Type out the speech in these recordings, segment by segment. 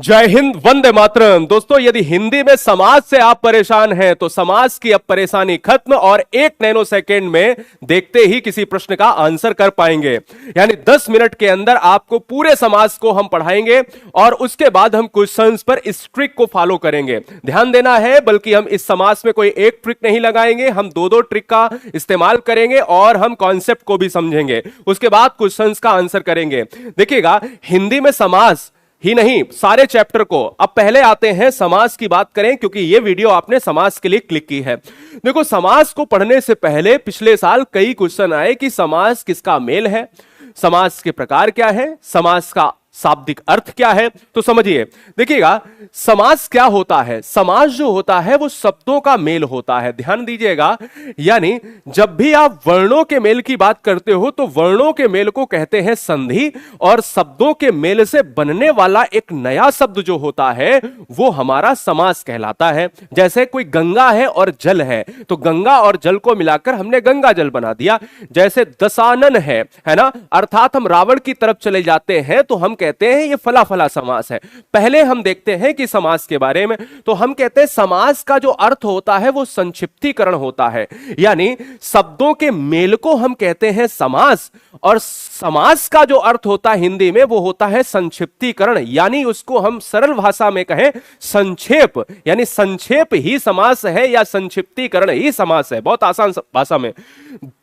जय हिंद, वंदे मातरम। दोस्तों, यदि हिंदी में समाज से आप परेशान हैं तो समाज की अब परेशानी खत्म और 1 नैनो सेकेंड में देखते ही किसी प्रश्न का आंसर कर पाएंगे। यानी 10 मिनट के अंदर आपको पूरे समाज को हम पढ़ाएंगे और उसके बाद हम क्वेश्चंस पर इस ट्रिक को फॉलो करेंगे। ध्यान देना है, बल्कि हम इस समाज में कोई एक ट्रिक नहीं लगाएंगे, हम दो ट्रिक का इस्तेमाल करेंगे और हम कॉन्सेप्ट को भी समझेंगे। उसके बाद क्वेश्चंस का आंसर करेंगे। देखिएगा, हिंदी में समाज ही नहीं, सारे चैप्टर को अब पहले आते हैं समाज की बात करें, क्योंकि यह वीडियो आपने समाज के लिए क्लिक की है। देखो, समाज को पढ़ने से पहले पिछले साल कई क्वेश्चन आए कि समाज किसका मेल है, समाज के प्रकार क्या है, समाज का शाब्दिक अर्थ क्या है। तो समझिए, देखिएगा, समाज क्या होता है। समाज जो होता है वो शब्दों का मेल होता है। ध्यान दीजिएगा, यानी जब भी आप वर्णों के मेल की बात करते हो तो वर्णों के मेल को कहते हैं संधि, और शब्दों के मेल से बनने वाला एक नया शब्द जो होता है वो हमारा समास कहलाता है। जैसे कोई गंगा है और जल है, तो गंगा और जल को मिलाकर हमने गंगा जल बना दिया। जैसे दशानन है ना, अर्थात हम रावण की तरफ चले जाते हैं तो हम कहते हैं ये फला फला समास है। पहले हम देखते हैं कि समास के बारे में, तो हम कहते हैं समास का जो अर्थ होता है वो संक्षिप्तीकरण होता है। यानी शब्दों के मेल को हम कहते हैं समास, और समास का जो अर्थ होता है हिंदी में वो होता है संक्षिप्तीकरण। यानी उसको हम सरल भाषा में कहें संक्षेप, यानी संक्षेप ही समास है या संक्षिप्तीकरण ही समास है, बहुत आसान भाषा में।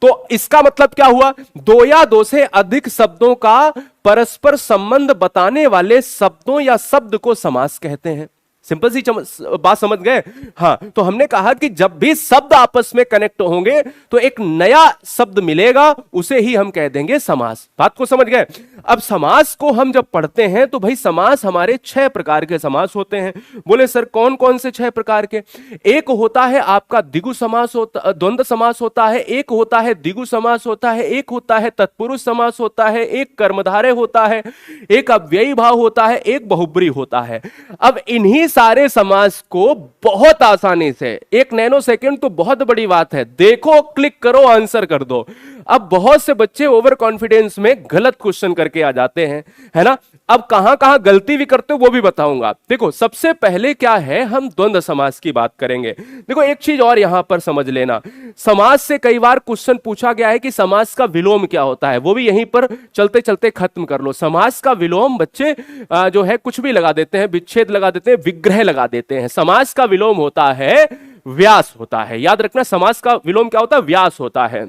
तो इसका मतलब क्या हुआ, दो या दो से अधिक शब्दों का परस्पर संबंध बताने वाले शब्दों या शब्द को समास कहते हैं। सिंपल सी बात समझ गए। हाँ, तो हमने कहा कि जब भी शब्द आपस में कनेक्ट होंगे तो एक नया शब्द मिलेगा, उसे ही हम कह देंगे समास। बात को समझ गए। अब समास को हम जब पढ़ते हैं तो भाई समास हमारे 6 प्रकार के समास होते हैं। बोले सर कौन कौन से 6 प्रकार के। एक होता है आपका द्विगु समास होता, द्वंद्व समास होता है, एक होता है द्विगु समास होता है, एक होता है तत्पुरुष समास होता है, एक कर्मधारय होता है, एक अव्ययी भाव होता है, एक बहुब्री होता है। अब इन्हीं सारे समास को बहुत आसानी से 1 नैनो सेकेंड तो बहुत बड़ी बात है, देखो, क्लिक करो, आंसर कर दो। अब बहुत से बच्चे ओवर कॉन्फिडेंस में गलत क्वेश्चन करके आ जाते हैं, है ना। अब कहां कहां गलती भी करते हो वो भी बताऊंगा। देखो, सबसे पहले क्या है, हम द्वंद्व समास की बात करेंगे। देखो, एक चीज और यहां पर समझ लेना, समास से कई बार क्वेश्चन पूछा गया है कि समास का विलोम क्या होता है, वो भी यहीं पर चलते चलते खत्म कर लो। समास का विलोम बच्चे जो है कुछ भी लगा देते हैं, विच्छेद लगा देते हैं, विग्रह लगा देते हैं। समास का विलोम होता है व्यास होता है। याद रखना, समास का विलोम क्या होता है, व्यास होता है।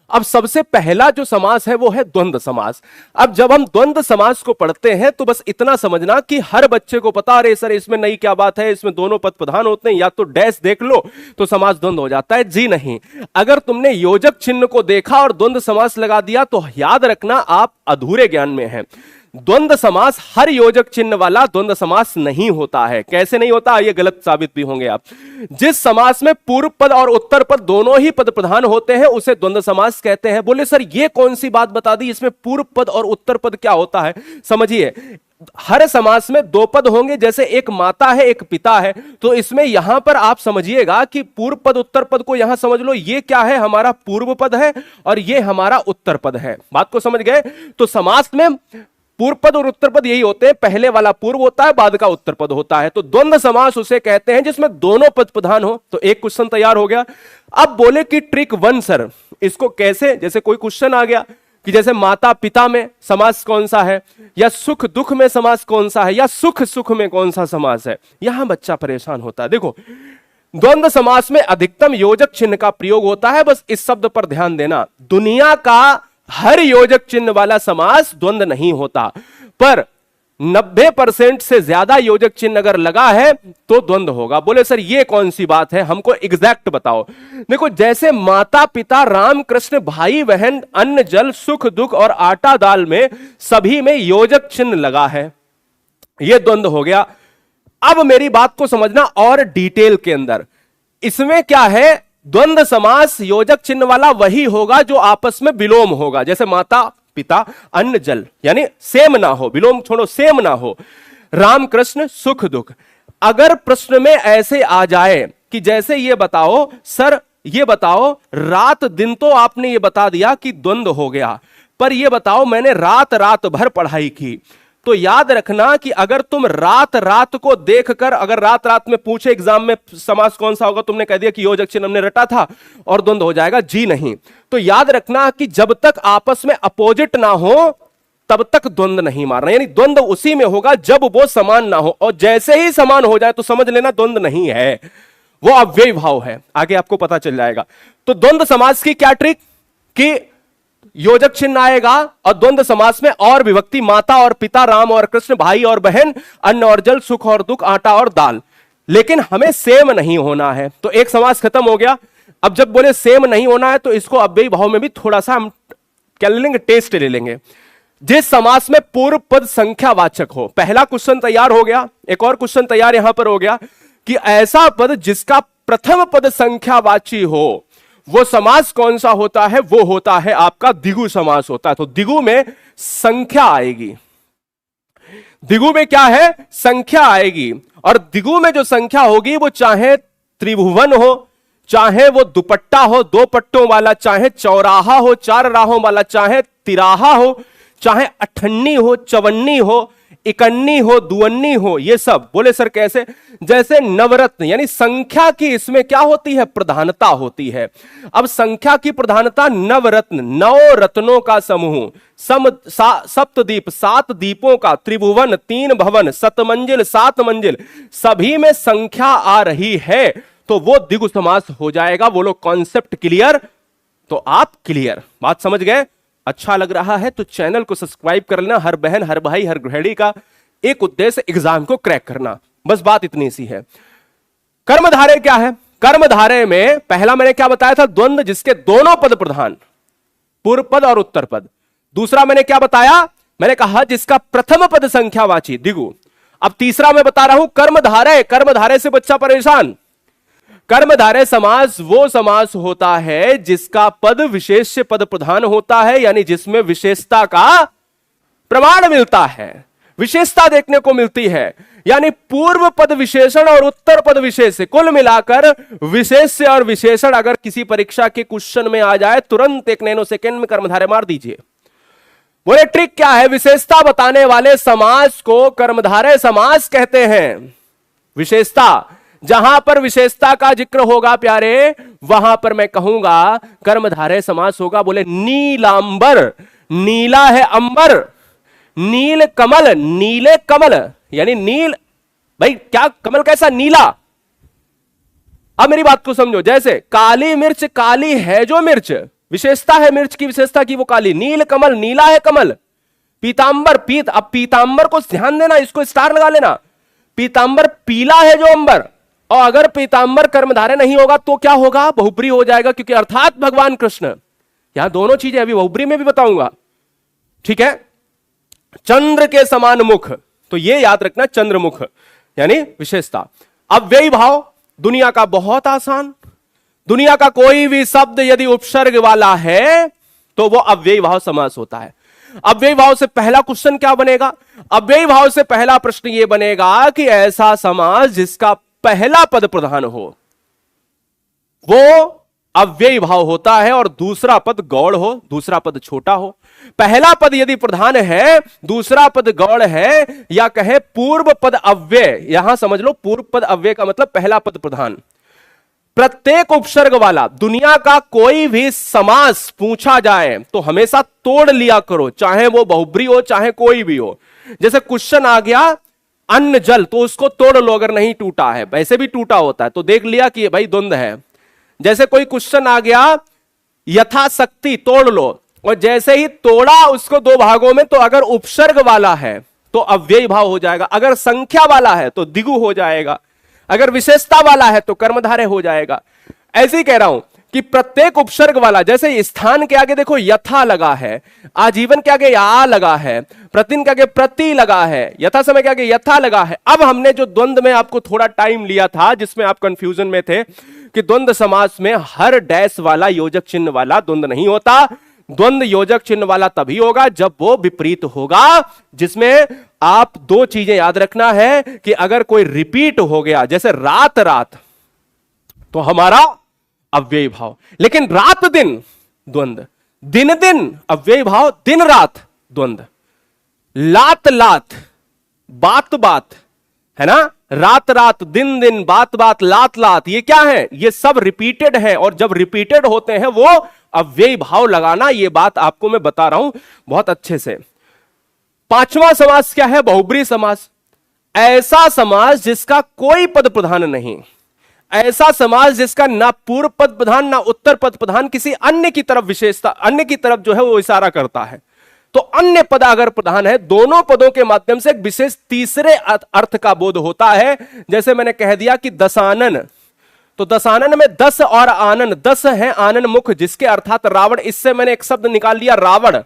अब सबसे पहला जो समास है वो है द्वंद्व समास। अब जब हम द्वंद्व समास को पढ़ते हैं तो बस इतना समझना कि हर बच्चे को पता, अरे सर इसमें नई क्या बात है, इसमें दोनों पद प्रधान होते हैं, या तो डैश देख लो तो समास द्वंद्व हो जाता है। जी नहीं, अगर तुमने योजक चिन्ह को देखा और द्वंद्व समास लगा दिया तो याद रखना आप अधूरे ज्ञान में हैं। द्वंद्व समास हर योजक चिन्ह वाला द्वंद्व समास नहीं होता है। कैसे नहीं होता, ये गलत साबित भी होंगे आप। जिस समास में पूर्व पद और उत्तर पद दोनों ही पद प्रधान होते हैं उसे द्वंद्व समास कहते हैं। बोले सर ये कौन सी बात बता दी, इसमें पूर्व पद और उत्तर पद क्या होता है। समझिए, हर समास में 2 पद होंगे, जैसे एक माता है एक पिता है, तो इसमें यहां पर आप समझिएगा कि पूर्व पद उत्तर पद को यहां समझ लो, ये क्या है, हमारा पूर्व पद है और ये हमारा उत्तर पद है। बात को समझ गए। तो समास में पूर्व पद और उत्तर पद यही होते हैं, पहले वाला पूर्व होता है, बाद का उत्तर पद होता है। तो द्वंद्व समास उसे कहते हैं जिसमें दोनों पद प्रधान हो। तो एक क्वेश्चन तैयार हो गया। अब बोले कि ट्रिक 1 सर, इसको कैसे, जैसे कोई क्वेश्चन आ गया कि जैसे माता पिता में समास कौन सा है, या सुख दुख में समास कौन सा है, या सुख सुख में कौन सा समास है, यहां बच्चा परेशान होता है। देखो, द्वंद्व समास में अधिकतम योजक चिन्ह का प्रयोग होता है। बस इस शब्द पर ध्यान देना, दुनिया का हर योजक चिन्ह वाला समास द्वंद्व नहीं होता, पर 90% से ज्यादा योजक चिन्ह अगर लगा है तो द्वंद्व होगा। बोले सर ये कौन सी बात है, हमको एग्जैक्ट बताओ। देखो, जैसे माता पिता राम कृष्ण भाई बहन अन्न जल सुख दुख और आटा दाल में सभी में योजक चिन्ह लगा है, यह द्वंद्व हो गया। अब मेरी बात को समझना और डिटेल के अंदर, इसमें क्या है, द्वंद्व समास योजक चिन्ह वाला वही होगा जो आपस में विलोम होगा। जैसे माता पिता अन्न जल, यानी सेम ना हो, विलोम छोड़ो, सेम ना हो। राम कृष्ण सुख दुख। अगर प्रश्न में ऐसे आ जाए कि जैसे ये बताओ सर, ये बताओ रात दिन तो आपने ये बता दिया कि द्वंद्व हो गया, पर ये बताओ मैंने रात रात भर पढ़ाई की, तो याद रखना कि अगर तुम रात रात को देखकर, अगर रात रात में पूछे एग्जाम में समास कौन सा होगा, तुमने कह दिया कि योजक चिन्ह हमने रटा था और द्वंद्व हो जाएगा, जी नहीं। तो याद रखना कि जब तक आपस में अपोजिट ना हो तब तक द्वंद्व नहीं मारना, यानी द्वंद्व उसी में होगा जब वो समान ना हो, और जैसे ही समान हो जाए तो समझ लेना द्वंद्व नहीं है, वो अव्ययी भाव है। आगे आपको पता चल जाएगा। तो द्वंद्व समास की क्या ट्रिक कि योजक चिन्ह आएगा और द्वंद्व समास में और विभक्ति, माता और पिता, राम और कृष्ण, भाई और बहन, अन्न और जल, सुख और दुख, आटा और दाल, लेकिन हमें सेम नहीं होना है। तो एक समास खत्म हो गया। अब जब बोले सेम नहीं होना है तो इसको अव्ययी भाव में भी थोड़ा सा हम क्या ले लेंगे, टेस्ट ले लेंगे। जिस समास में पूर्व पद संख्यावाचक हो, पहला क्वेश्चन तैयार हो गया। एक और क्वेश्चन तैयार यहां पर हो गया कि ऐसा पद जिसका प्रथम पद संख्यावाची हो, वो समास कौन सा होता है, वो होता है आपका द्विगु समास होता है। तो द्विगु में संख्या आएगी, द्विगु में क्या है, संख्या आएगी। और द्विगु में जो संख्या होगी वो चाहे त्रिभुवन हो, चाहे वो दुपट्टा हो दो पट्टों वाला, चाहे चौराहा हो चार राहों वाला, चाहे तिराहा हो, चाहे अठन्नी हो, चवन्नी हो, इकन्नी हो, दुअन्नी हो, ये सब। बोले सर कैसे? जैसे नवरत्न, यानी संख्या की इसमें क्या होती है, प्रधानता होती है। अब संख्या की प्रधानता, नवरत्न, नौ रत्नों का समूह, सप्तदीप, सात दीपों का, त्रिभुवन, तीन भवन, सतमंजिल, सात मंजिल, सभी में संख्या आ रही है तो वो द्विगु समास हो जाएगा। वो लोग कॉन्सेप्ट क्लियर? तो आप क्लियर, बात समझ गए? अच्छा लग रहा है तो चैनल को सब्सक्राइब कर लेना। हर बहन, हर भाई, हर गृहिणी का एक उद्देश्य एग्जाम को क्रैक करना, बस बात इतनी सी है। कर्मधारय क्या है? कर्मधारय में पहला मैंने क्या बताया था, द्वंद्व जिसके दोनों पद प्रधान, पूर्व पद और उत्तर पद। दूसरा मैंने क्या बताया, मैंने कहा जिसका प्रथम पद संख्यावाची, द्विगु। अब तीसरा मैं बता रहा हूं कर्मधारय। कर्मधारय से बच्चा परेशान। कर्मधारय समास वो समास होता है जिसका पद विशेष्य पद प्रधान होता है, यानी जिसमें विशेषता का प्रमाण मिलता है, विशेषता देखने को मिलती है। यानी पूर्व पद विशेषण और उत्तर पद विशेष्य, कुल मिलाकर विशेष्य और विशेषण अगर किसी परीक्षा के क्वेश्चन में आ जाए तुरंत 1 नैनो सेकेंड में कर्मधारय मार दीजिए। बोले ट्रिक क्या है? विशेषता बताने वाले समास को कर्मधारय समास कहते हैं। विशेषता, जहां पर विशेषता का जिक्र होगा प्यारे, वहां पर मैं कहूंगा कर्मधारय समास होगा। बोले नीलांबर, नीला है अंबर, नील कमल, नीले कमल, यानी नील, भाई क्या कमल कैसा, नीला। अब मेरी बात को समझो, जैसे काली मिर्च, काली है जो मिर्च, विशेषता है मिर्च की, विशेषता की वो काली। नील कमल, नीला है कमल। पीतांबर, पीत, अब पीतांबर को ध्यान देना, इसको स्टार लगा लेना। पीतांबर पीला है जो अंबर, और अगर पीतांबर कर्मधारय नहीं होगा तो क्या होगा, बहुब्री हो जाएगा, क्योंकि अर्थात भगवान कृष्ण। यहां दोनों चीजें अभी बहुब्री में भी बताऊंगा, ठीक है। चंद्र के समान मुख, तो ये याद रखना, चंद्रमुख यानी विशेषता। अव्ययी भाव दुनिया का बहुत आसान, दुनिया का कोई भी शब्द यदि उपसर्ग वाला है तो वो अव्ययी भाव समास होता है। अव्ययी भाव से पहला क्वेश्चन क्या बनेगा? अव्ययी भाव से पहला प्रश्न यह बनेगा कि ऐसा समास जिसका पहला पद प्रधान हो वो अव्ययी भाव होता है और दूसरा पद गौड़ हो, दूसरा पद छोटा हो। पहला पद यदि प्रधान है, दूसरा पद गौड़ है, या कहे पूर्व पद अव्यय, यहां समझ लो पूर्व पद अव्यय का मतलब पहला पद प्रधान। प्रत्येक उपसर्ग वाला दुनिया का कोई भी समास पूछा जाए तो हमेशा तोड़ लिया करो, चाहे वो बहुब्री हो चाहे कोई भी हो। जैसे क्वेश्चन आ गया अन्न जल, तो उसको तोड़ लो अगर नहीं टूटा है, वैसे भी टूटा होता है तो देख लिया कि भाई द्वंद्व है। जैसे कोई क्वेश्चन आ गया यथाशक्ति, तोड़ लो, और जैसे ही तोड़ा उसको दो भागों में तो अगर उपसर्ग वाला है तो अव्ययी भाव हो जाएगा, अगर संख्या वाला है तो द्विगु हो जाएगा, अगर विशेषता वाला है तो कर्मधारय हो जाएगा। ऐसे ही कह रहा हूं कि प्रत्येक उपसर्ग वाला, जैसे स्थान के आगे देखो यथा लगा है, आजीवन के आगे या लगा है, प्रतिदिन के आगे प्रति लगा है, यथा समय के आगे यथा लगा है। अब हमने जो द्वंद्व में आपको थोड़ा टाइम लिया था जिसमें आप कंफ्यूजन में थे कि द्वंद्व समास में हर डैश वाला योजक चिन्ह वाला द्वंद्व नहीं होता। द्वंद्व योजक चिन्ह वाला तभी होगा जब वो विपरीत होगा, जिसमें आप दो चीजें याद रखना है कि अगर कोई रिपीट हो गया, जैसे रात रात, तो हमारा अव्ययी भाव, लेकिन रात दिन द्वंद्व, दिन दिन अव्ययी भाव, दिन रात द्वंद्व। लात लात, बात बात, है ना, रात रात, दिन दिन, बात बात, लात लात, ये क्या है? ये सब रिपीटेड है, और जब रिपीटेड होते हैं वो अव्ययी भाव लगाना, ये बात आपको मैं बता रहा हूं बहुत अच्छे से। पांचवा समास क्या है? बहुब्री समास। ऐसा समास जिसका कोई पद प्रधान नहीं, ऐसा समास जिसका ना पूर्व पद प्रधान ना उत्तर पद प्रधान, किसी अन्य की तरफ विशेषता, अन्य की तरफ जो है वो इशारा करता है। तो अन्य पद अगर प्रधान है, दोनों पदों के माध्यम से एक विशेष तीसरे अर्थ का बोध होता है। जैसे मैंने कह दिया कि दशानन, तो दशानन में दस और आनन, दस है आनन मुख जिसके अर्थात रावण, इससे मैंने एक शब्द निकाल लिया रावण,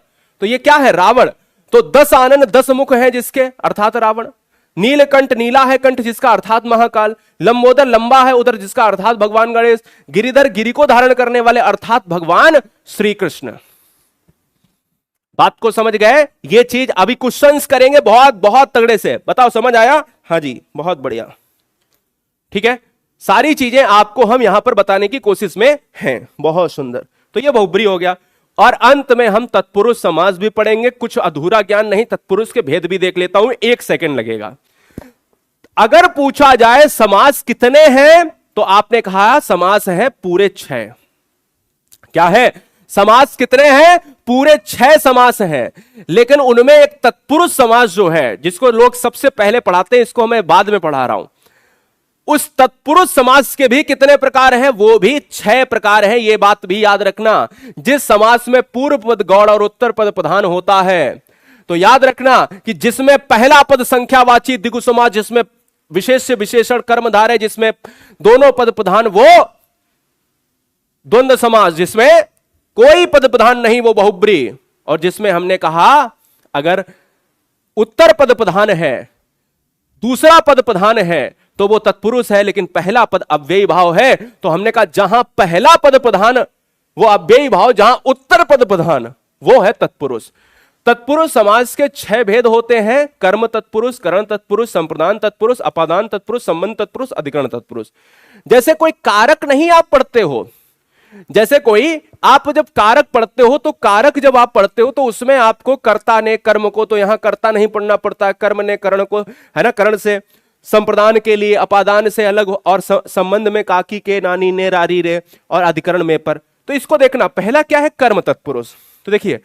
तो ये क्या है? रावण। तो दस आनन दस मुख है जिसके अर्थात रावण। नीलकंठ, नीला है कंठ जिसका अर्थात महाकाल। लंबोदर, लंबा है उधर जिसका अर्थात भगवान गणेश। गिरिधर, गिरि को धारण करने वाले अर्थात भगवान श्री कृष्ण। बात को समझ गए? ये चीज अभी क्वेश्चंस करेंगे बहुत बहुत तगड़े से। बताओ समझ आया? हाँ जी, बहुत बढ़िया, ठीक है। सारी चीजें आपको हम यहां पर बताने की कोशिश में हैं। बहुत सुंदर। तो ये बहुब्री हो गया, और अंत में हम तत्पुरुष समास भी पढ़ेंगे। कुछ अधूरा ज्ञान नहीं, तत्पुरुष के भेद भी देख लेता हूं, 1 सेकंड लगेगा। अगर पूछा जाए समास कितने हैं, तो आपने कहा समास है पूरे 6। क्या है? समास कितने हैं? पूरे 6 समास हैं। लेकिन उनमें एक तत्पुरुष समास जो है, जिसको लोग सबसे पहले पढ़ाते हैं, इसको मैं बाद में पढ़ा रहा हूं, उस तत्पुरुष समास के भी कितने प्रकार हैं? वो भी 6 प्रकार हैं। ये बात भी याद रखना। जिस समास में पूर्व पद गौड़ और उत्तर पद प्रधान होता है, तो याद रखना कि जिसमें पहला पद संख्यावाची द्विगु समास, जिसमें विशेष विशेषण कर्मधार है, जिसमें दोनों पद प्रधान, वो द्वंद्व समास। जिसमें कोई पद प्रधान नहीं, वो बहुब्री। और जिसमें हमने कहा अगर उत्तर पद प्रधान है, दूसरा पद प्रधान है, तो वो तत्पुरुष है, लेकिन पहला पद अव्ययी भाव है। तो हमने कहा जहां पहला पद प्रधान वो अव्ययी भाव, जहां उत्तर पद प्रधान वो है तत्पुरुष। तत्पुरुष समास के 6 भेद होते हैं: कर्म तत्पुरुष, करण तत्पुरुष, संप्रदान तत्पुरुष, अपादान तत्पुरुष, संबंध तत्पुरुष, अधिकरण तत्पुरुष। जैसे कोई कारक नहीं आप पढ़ते हो, जैसे कोई आप जब कारक पढ़ते हो, तो कारक जब आप पढ़ते हो तो उसमें आपको कर्ता ने कर्म को, तो यहां कर्ता नहीं पढ़ना पड़ता है, कर्म ने करण को, है ना, करण से। संप्रदान के लिए अपादान से अलग, और संबंध में काकी के, नानी ने, रारी रे, और अधिकरण में पर। तो इसको देखना, पहला क्या है? कर्म तत्पुरुष। तो देखिए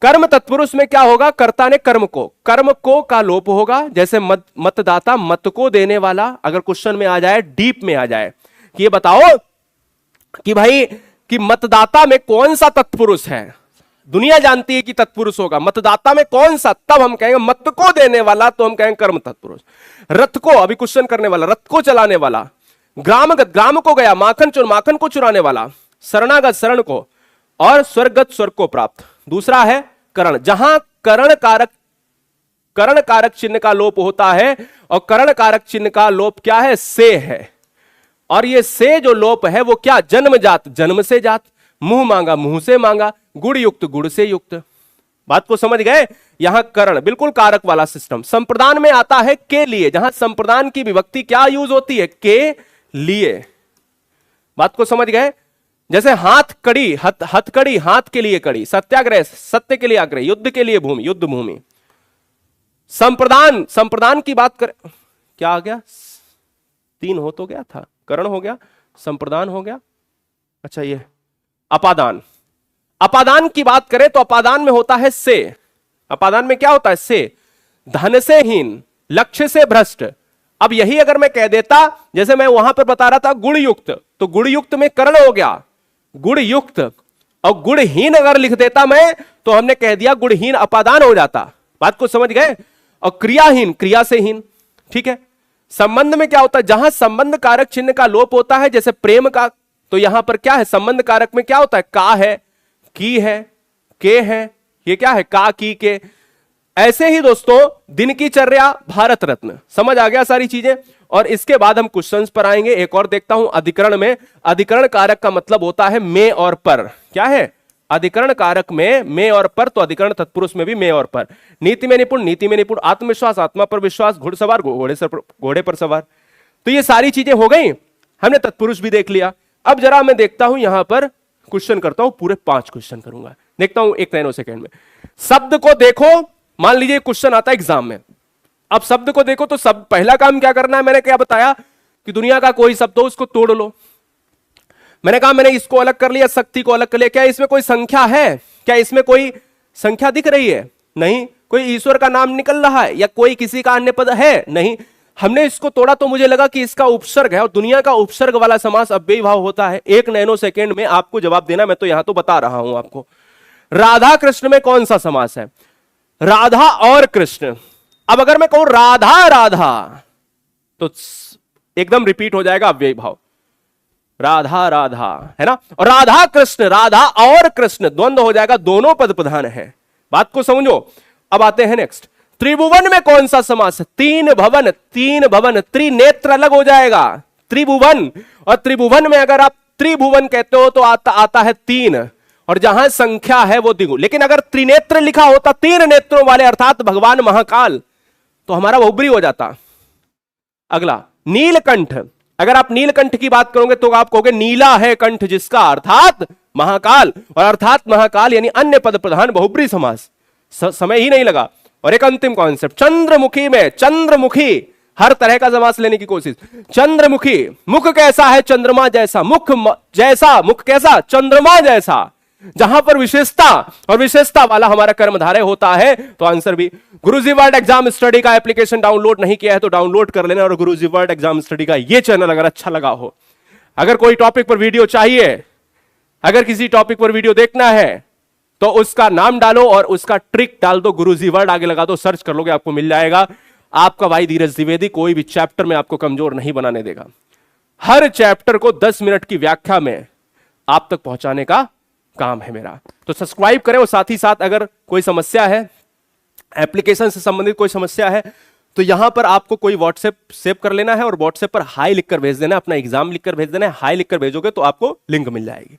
कर्म तत्पुरुष में क्या होगा? कर्ता ने कर्म को का लोप होगा। जैसे मतदाता, मत को देने वाला। अगर क्वेश्चन में आ जाए, डीप में आ जाए कि ये बताओ कि भाई कि मतदाता में कौन सा तत्पुरुष है, दुनिया जानती है कि तत्पुरुष होगा, मतदाता में कौन सा, तब हम कहेंगे मत को देने वाला, तो हम कहेंगे कर्म तत्पुरुष। रथ को, अभी क्वेश्चन करने वाला, रथ को चलाने वाला। ग्रामगत, ग्राम को गया, माखन को चुराने वाला। शरणागत, शरण को, और स्वर्गत, स्वर्ग को प्राप्त। दूसरा है करण, जहां करण कारक चिन्ह का लोप होता है, और करण कारक चिन्ह का लोप क्या है? से है। और ये से जो लोप है वो क्या? जन्मजात, जन्म से जात। मुंह मांगा, मुंह से मांगा। गुण युक्त, गुण से युक्त। बात को समझ गए? यहां करण बिल्कुल कारक वाला सिस्टम। संप्रदान में आता है के लिए, जहां संप्रदान की विभक्ति क्या यूज होती है? के लिए। बात को समझ गए? जैसे हाथ कड़ी, हथकड़ी, हाथ के लिए कड़ी। सत्याग्रह, सत्य के लिए आग्रह। युद्ध के लिए भूमि, युद्ध भूमि। संप्रदान, संप्रदान की बात करें, क्या आ गया? 3 हो तो गया था, करण हो गया, संप्रदान हो गया। अच्छा, ये अपादान। अपादान की बात करें तो अपादान में होता है से। अपादान में क्या होता है? से। धन से हीन, लक्ष्य से भ्रष्ट। अब यही अगर मैं कह देता, जैसे मैं वहां पर बता रहा था गुण युक्त, तो गुण युक्त में करण हो गया, गुण युक्त। और गुणहीन अगर लिख देता मैं, तो हमने कह दिया गुणहीन अपादान हो जाता। बात को समझ गए? और क्रियाहीन, क्रिया से हीन। ठीक है। संबंध में क्या होता है? जहां संबंध कारक चिन्ह का लोप होता है, जैसे प्रेम का, तो यहां पर क्या है? संबंध कारक में क्या होता है? का है, की है, के है। ये क्या है? का, की, के। ऐसे ही दोस्तों दिन की चर्या, भारत रत्न। समझ आ गया सारी चीजें? और इसके बाद हम क्वेश्चंस पर आएंगे। एक और देखता हूं अधिकरण में। अधिकरण कारक का मतलब होता है में और पर। क्या है? अधिकरण कारक में और पर, तो अधिकरण तत्पुरुष में भी में और पर। नीति में निपुण, नीति में निपुण। आत्मविश्वास, आत्मा पर विश्वास। घुड़सवार, घोड़े पर सवार। तो ये सारी चीजें हो गई, हमने तत्पुरुष भी देख लिया। अब जरा मैं देखता हूं यहां पर क्वेश्चन करता हूं, पूरे 5 क्वेश्चन करूंगा। देखता हूं 1 नैनो सेकेंड में। शब्द को देखो, मान लीजिए क्वेश्चन आता है एग्जाम में, अब शब्द को देखो तो सब पहला काम क्या करना है, मैंने क्या बताया कि दुनिया का कोई शब्द हो उसको तोड़ लो। मैंने कहा मैंने इसको अलग कर लिया, शक्ति को अलग कर लिया, क्या इसमें कोई संख्या है? क्या इसमें कोई संख्या दिख रही है? नहीं। कोई ईश्वर का नाम निकल रहा है या कोई किसी का अन्य पद है? नहीं। हमने इसको तोड़ा तो मुझे लगा कि इसका उपसर्ग है, और दुनिया का उपसर्ग वाला समास अव्ययी भाव होता है। 1 नैनो सेकेंड में आपको जवाब देना, मैं तो यहां तो बता रहा हूं आपको। राधा कृष्ण में कौन सा समास है? राधा और कृष्ण। अब अगर मैं कहूं राधा राधा तो एकदम रिपीट हो जाएगा अव्ययी भाव, राधा राधा, है ना। और राधा कृष्ण, राधा और कृष्ण द्वंद्व हो जाएगा, दोनों पद प्रधान है। बात को समझो। अब आते हैं नेक्स्ट, त्रिभुवन में कौन सा समास है? 3 भवन, 3 भवन, त्रिनेत्र अलग हो जाएगा, त्रिभुवन। और त्रिभुवन में अगर आप त्रिभुवन कहते हो तो आता है 3, और जहां संख्या है वो द्विगुण। लेकिन अगर त्रिनेत्र लिखा होता, 3 नेत्रों वाले अर्थात भगवान महाकाल, तो हमारा बहुब्री हो जाता। अगला नीलकंठ, अगर आप नीलकंठ की बात करोगे तो आप कहोगे नीला है कंठ जिसका, अर्थात महाकाल, और अर्थात महाकाल यानी अन्य पद प्रधान बहुब्री समास। समय ही नहीं लगा। और एक अंतिम कॉन्सेप्ट, चंद्रमुखी में, चंद्रमुखी हर तरह का समास लेने की कोशिश। चंद्रमुखी, मुख कैसा है? चंद्रमा जैसा। मुख जैसा, मुख कैसा? चंद्रमा जैसा। जहां पर विशेषता और विशेषता वाला हमारा कर्मधारय होता है, तो आंसर भी। गुरुजी वर्ड एग्जाम स्टडी का एप्लीकेशन डाउनलोड नहीं किया है तो डाउनलोड कर लेना, और गुरुजी वर्ड एग्जाम स्टडी का ये चैनल अगर अच्छा लगा हो, अगर कोई टॉपिक पर वीडियो चाहिए, अगर किसी टॉपिक पर वीडियो देखना है तो उसका नाम डालो और उसका ट्रिक डाल दो, गुरुजी वर्ड आगे लगा दो, सर्च कर लोगे आपको मिल जाएगा। आपका भाई धीरज द्विवेदी कोई भी चैप्टर में आपको कमजोर नहीं बनाने देगा। हर चैप्टर को 10 मिनट की व्याख्या में आप तक पहुंचाने का काम है मेरा। तो सब्सक्राइब करें, और साथ ही साथ अगर कोई समस्या है, एप्लीकेशन से संबंधित कोई समस्या है, तो यहां पर आपको कोई व्हाट्सएप सेव कर लेना है और व्हाट्सएप पर हाई लिखकर भेज देना, अपना एग्जाम लिखकर भेज देना है। हाई लिखकर भेजोगे तो आपको लिंक मिल जाएगी।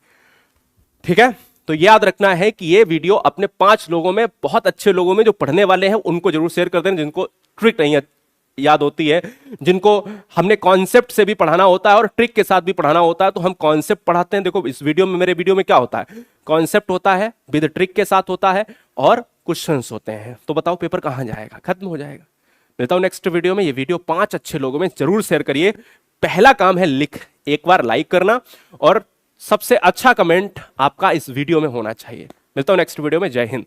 ठीक है, तो याद रखना है कि ये वीडियो अपने 5 लोगों में, बहुत अच्छे लोगों में जो पढ़ने वाले हैं उनको जरूर शेयर कर देना, जिनको ट्रिक नहीं याद होती है, जिनको हमने कॉन्सेप्ट से भी पढ़ाना होता है और ट्रिक के साथ भी पढ़ाना होता है। तो हम कॉन्सेप्ट पढ़ाते हैं। देखो इस वीडियो में, मेरे वीडियो में क्या होता है, कॉन्सेप्ट होता है विद ट्रिक के साथ होता है, और क्वेश्चंस होते हैं। तो बताओ पेपर कहां जाएगा? खत्म हो जाएगा। मिलता हूं नेक्स्ट वीडियो में। ये वीडियो 5 अच्छे लोगों में जरूर शेयर करिए। पहला काम है एक बार लाइक करना, और सबसे अच्छा कमेंट आपका इस वीडियो में होना चाहिए। मिलता हूं नेक्स्ट वीडियो में। जय हिंद।